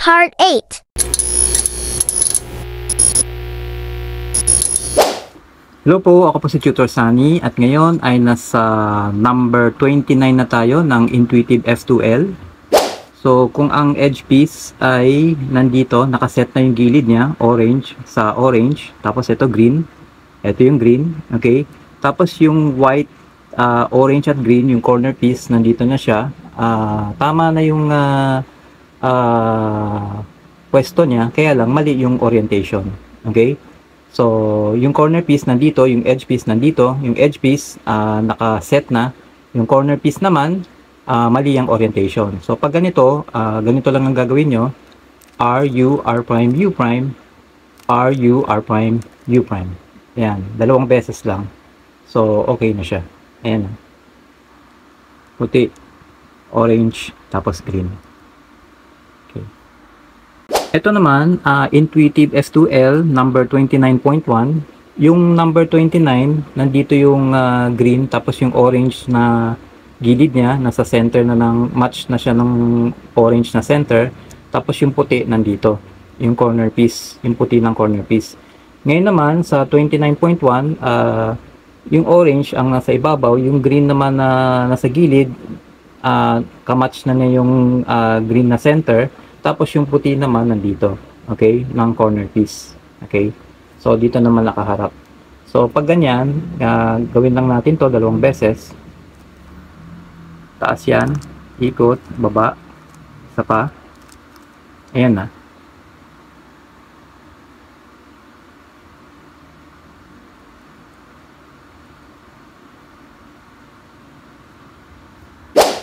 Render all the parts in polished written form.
Part 8. Hello po, ako po si Tutor Sunny at ngayon ay nasa number 29 na tayo ng Intuitive F2L. So kung ang edge piece ay nandito, nakaset na yung gilid niya, orange sa orange, tapos ito green, ito yung green, okay? Tapos yung white, orange at green, yung corner piece, nandito na siya. Tama na yung pwesto niya, kaya lang mali yung orientation, okay? So, yung corner piece nandito, yung edge piece nandito, yung edge piece naka-set na, yung corner piece naman, mali ang orientation. So, pag ganito, ganito lang ang gagawin nyo, R, U, R prime, U prime, R, U, R prime, U prime. Ayan, dalawang beses lang. So, okay na siya. Ayan. Puti, orange, tapos green. Ito naman, Intuitive F2L number 29.1. Yung number 29, nandito yung green tapos yung orange na gilid niya, nasa center na ng match na siya ng orange na center. Tapos yung puti nandito, yung corner piece, yung puti ng corner piece. Ngayon naman sa 29.1, yung orange ang nasa ibabaw, yung green naman na nasa gilid, kamatch na niya yung green na center. Tapos yung puti naman nandito, okay, ng corner piece, okay. So dito naman nakaharap. So pag ganyan, gawin lang natin to dalawang beses. Taas yan, ikot, baba, isa pa. Ayan na.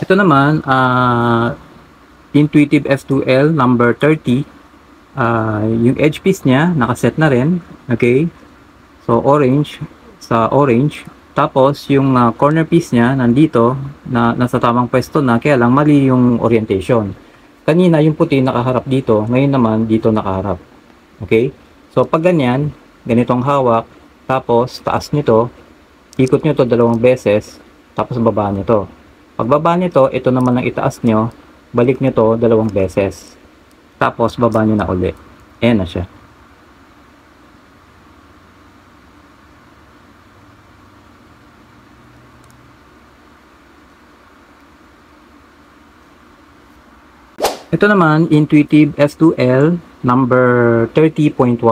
Ito naman, Intuitive F2L number 30, yung edge piece niya nakaset na rin, okay. So orange sa orange, tapos yung corner piece niya nandito na nasa tamang pwesto na, kaya lang mali yung orientation. Kanina yung puti nakaharap dito, ngayon naman dito nakaharap, okay. So pag ganyan, ganitong hawak, tapos taas nito, ikot nyo to dalawang beses, tapos baba nyo to. Pagbaba nito, ito naman ang itaas nyo, balik nyo to dalawang beses. Tapos, baba nyo na uli. Ayan na siya. Ito naman, Intuitive F2L number 30.1.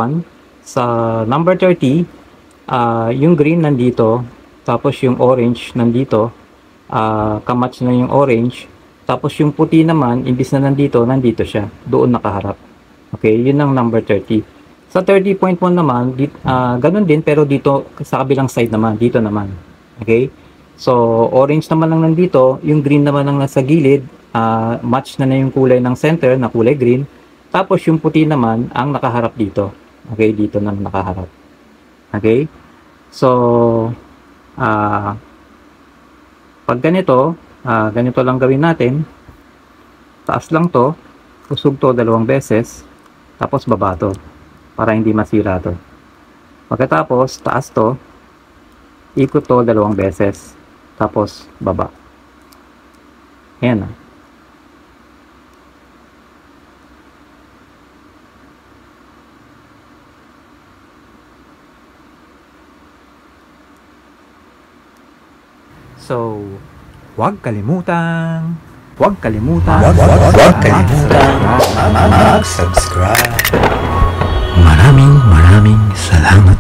Sa number 30, yung green nandito, tapos yung orange nandito, kamatch na yung orange. Tapos yung puti naman, imbis na nandito, nandito siya. Doon nakaharap. Okay, yun ang number 30. Sa 30.1 naman, ganun din, pero dito, sa kabilang side naman, dito naman. Okay? So, orange naman lang nandito, yung green naman ang nasa gilid, match na yung kulay ng center, na kulay green. Tapos yung puti naman, ang nakaharap dito. Okay, dito na nakaharap. Okay? So, pag ganito, ganito lang gawin natin. Taas lang to, usog to dalawang beses, tapos baba to para hindi masira to. Pagkatapos taas to, ikot to dalawang beses, tapos baba. Ayan na. So, huwag kalimutan mag-subscribe. Maraming salamat